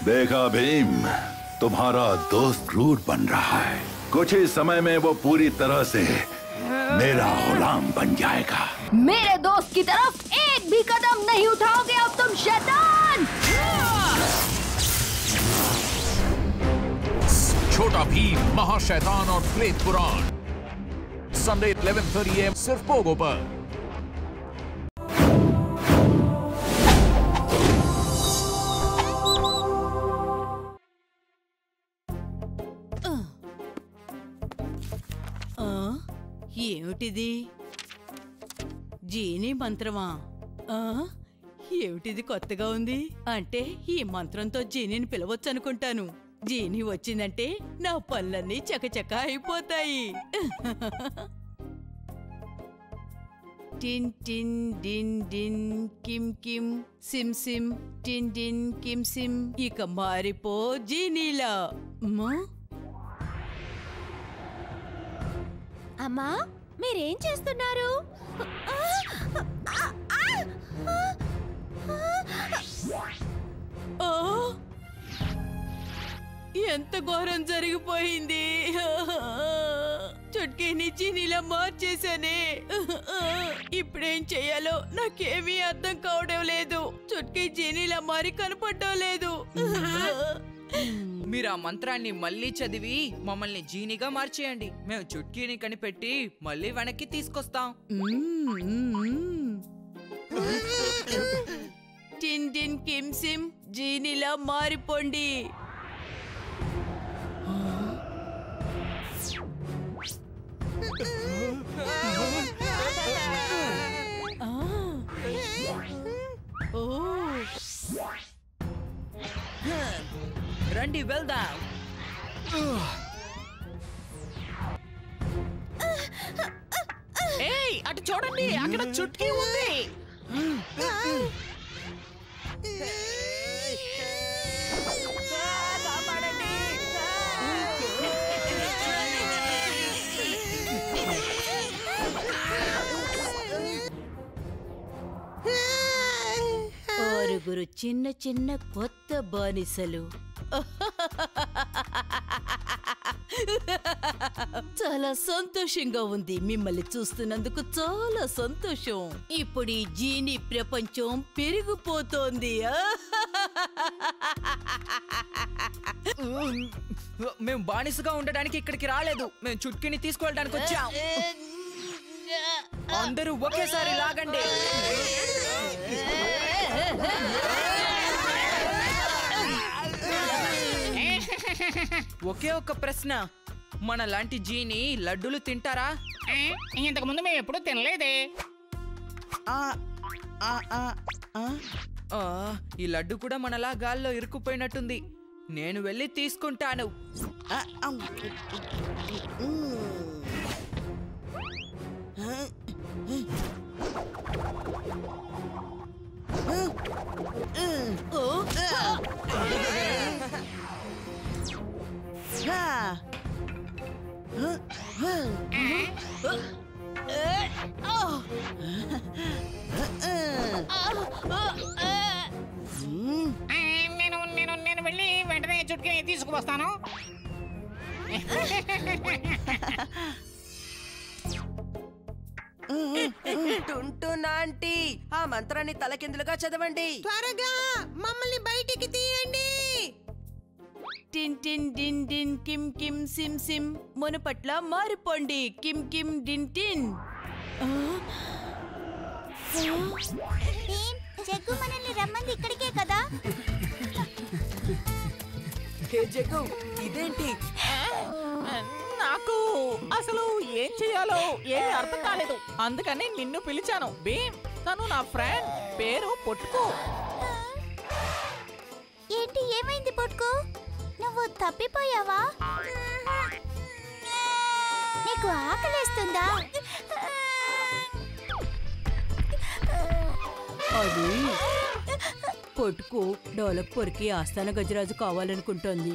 देखा भीम, तुम्हारा दोस्त क्रूर बन रहा है। कुछ ही समय में वो पूरी तरह से मेरा गुलाम बन जाएगा। मेरे दोस्त की तरफ एक भी कदम नहीं उठाओगे अब तुम शैतान। छोटा भीम महाशैतान और प्रेत पुराण संडे 11:30 AM सिर्फ पोगो पर। ఏమిటిది? జీనీ మంత్రమా? ఏమిటిది కొత్తగా ఉంది? అంటే ఈ మంత్రంతో జీనీని పిలవచ్చు అనుకుంటాను. జీనీ వచ్చిందంటే నా పనులన్నీ చకచక అయిపోతాయి. టిన్ టిన్ డిన్ డిన్ కిమ్ కిమ్ సిమ్ సిమ్ టిన్ డిన్ కిమ్ సిమ్. ఇక మారిపో జీనీలా. అమ్మా, మీరేం చేస్తున్నారు? ఎంత ఘోరం జరిగిపోయింది. చుట్కీని జీనీలా మార్చేశానే. ఇప్పుడేం చెయ్యాలో నాకేమీ అర్థం కావడం లేదు. చుట్కీ జీనీలా మారి కనపడడం లేదు. మీరు ఆ మంత్రాన్ని మళ్ళీ చదివి మమ్మల్ని జీనిగా మార్చేయండి. మేము చుట్కీని కనిపెట్టి మళ్ళీ వెనక్కి తీసుకొస్తాం. టిన్ టిన్ కిమ్ సిమ్ జీనీలా మారిపోండి. రండి వెళ్దాం. ఏయ్, అటు చూడండి, అక్కడ చుట్కీ ఉంది. ఆరుగురు చిన్న చిన్న కొత్త బానిసలు. చాలా సంతోషంగా ఉంది. మిమ్మల్ని చూస్తున్నందుకు చాలా సంతోషం. ఇప్పుడు ఈ జీనీ ప్రపంచం పెరిగిపోతోంది. మేము బానిసగా ఉండడానికి ఇక్కడికి రాలేదు. మేము చుట్కీని తీసుకువెళ్ళడానికి వచ్చాం. అందరూ ఒకేసారి లాగండి. ఒకే ఒక్క ప్రశ్న, మన లాంటి జీని లడ్డూలు తింటారా? ఇంతకు ముందు మేము ఎప్పుడు తినలేదే. ఈ లడ్డు కూడా మనలా గాల్లో ఇరుక్కుపోయినట్టుంది. నేను వెళ్ళి తీసుకుంటాను. నేను వెళ్ళి వెంటనే చుట్కీ తీసుకువస్తాను. టుంటునాంటీ, ఆ మంత్రాన్ని తలకిందులుగా చదవండి. త్వరగా మమ్మల్ని బయటికి తీయండి. టిన్ టిన్ డిన్ డిన్ కిమ్ కిమ్ సిమ్ సిమ్ మునుపట్ల మారిపోండి. కిమ్ కిమ్ డిన్ టిన్. జగ్గు మనల్ని రమ్మంది ఇక్కడికే కదా. హే జగ్గు, ఇదేంటి? నాకు అసలు ఏం చేయాలో ఏమీ అర్థం కాలేదు. అందుకని నిన్ను పిలిచాను. భీమ్, తను నా ఫ్రెండ్, పేరు పొట్టుకో. ఏంటి, ఏమైంది పొట్టుకో? నువ్వు తప్పిపోయావా? నీకు ఆకలేస్తుందా? అది పొట్టుకు డోలక్పూర్కి ఆస్థాన గజరాజు కావాలనుకుంటోంది.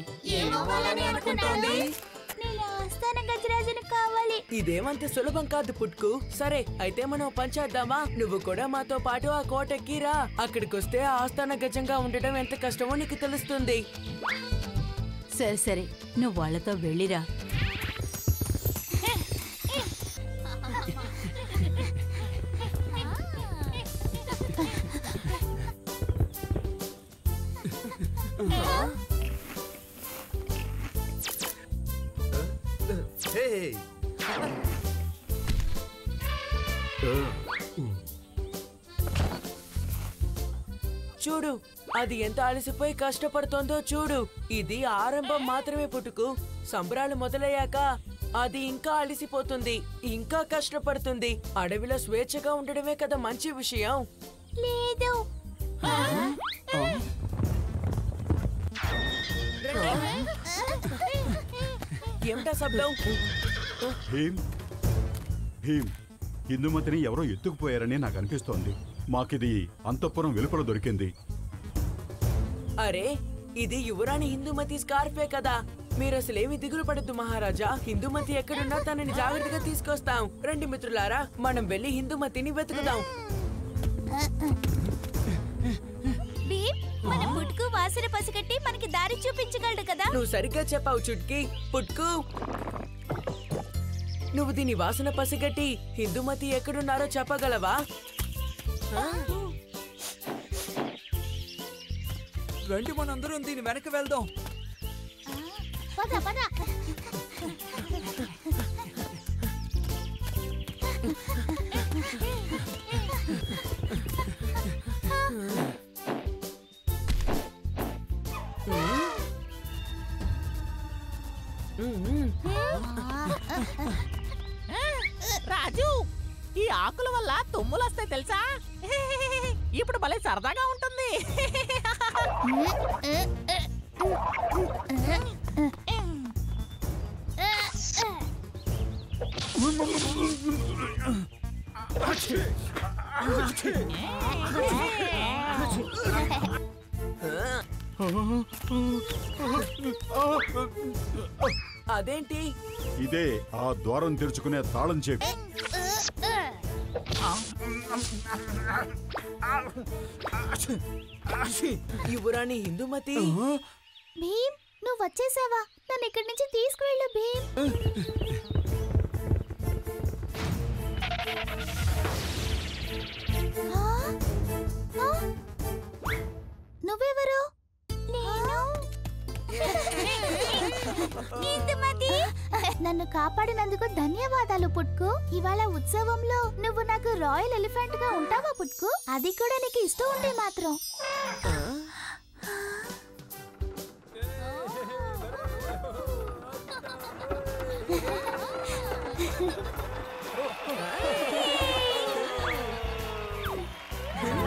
నేను ఆస్థాన గజరాజును కావాలి. ఇదేమంత సులభం కాదు పుట్కు. సరే అయితే మనం పనిచేద్దామా? నువ్వు కూడా మాతో పాటు ఆ కోటకి రా. అక్కడికొస్తే ఆస్థాన గజంగా ఉండడం ఎంత కష్టమో నీకు తెలుస్తుంది. సరే సరే, నువ్వు వాళ్ళతో వెళ్ళిరా. చూడు, అది ఎంత అలసిపోయి కష్టపడుతోందో చూడు. ఇది ఆరంభం మాత్రమే పుట్టుకు. సంబరాలు మొదలయ్యాక అది ఇంకా అలసిపోతుంది, ఇంకా కష్టపడుతుంది. అడవిలో స్వేచ్ఛగా ఉండడమే కదా మంచి విషయం. లేదు, ఏమిటా శబ్దం? భీమ్ భీమ్ ఇందుమతిని ఎవరో ఎత్తుకుపోయారని నాకు అనిపిస్తోంది. మాకిది అంతఃపురం వెలుపల దొరికింది. అరే, ఇది యువరాణి హిందూమతి స్కార్ఫే కదా. మీరు అసలేమి దిగులు పడద్దు మహారాజా. హిందూమతి ఎక్కడున్నా తనని జాగ్రత్తగా తీసుకొస్తాం. రండి మిత్రులారా, మనం వెళ్ళి హిందూమతిని వెతుకుదాం. మన పుట్టుకు వాసన పసిగట్టి మనకి దారి చూపించగలడు కదా. నువ్వు సరిగ్గా చెప్పావు చుట్కీ. పుట్కు, నువ్వు దీని వాసన పసిగట్టి హిందూమతి ఎక్కడున్నారో చెప్పగలవా? రండి, మనందరం దీని వెనక వెళ్దాం. పద పద. రాజు, ఈ ఆకుల వల్ల తుమ్ములు వస్తాయి తెలుసా? ఇప్పుడు భలే సరదాగా ఉంటుంది. అదేంటి? ఇదే ఆ ద్వారం తెరుచుకునే తాళం చెవి. యువరాణి హిందూమతి. భీమ్, నువ్వు వచ్చేసావా? నన్ను ఇక్కడి నుంచి తీసుకువెళ్ళు భీమ్. నువ్వెవరు? నన్ను కాపాడినందుకు ధన్యవాదాలు పుట్కు. ఇవాళ ఉత్సవంలో నువ్వు నాకు రాయల్ ఎలిఫెంట్ గా ఉంటావా పుట్కు? అది కూడా నీకు ఇష్టం ఉంటే మాత్రం.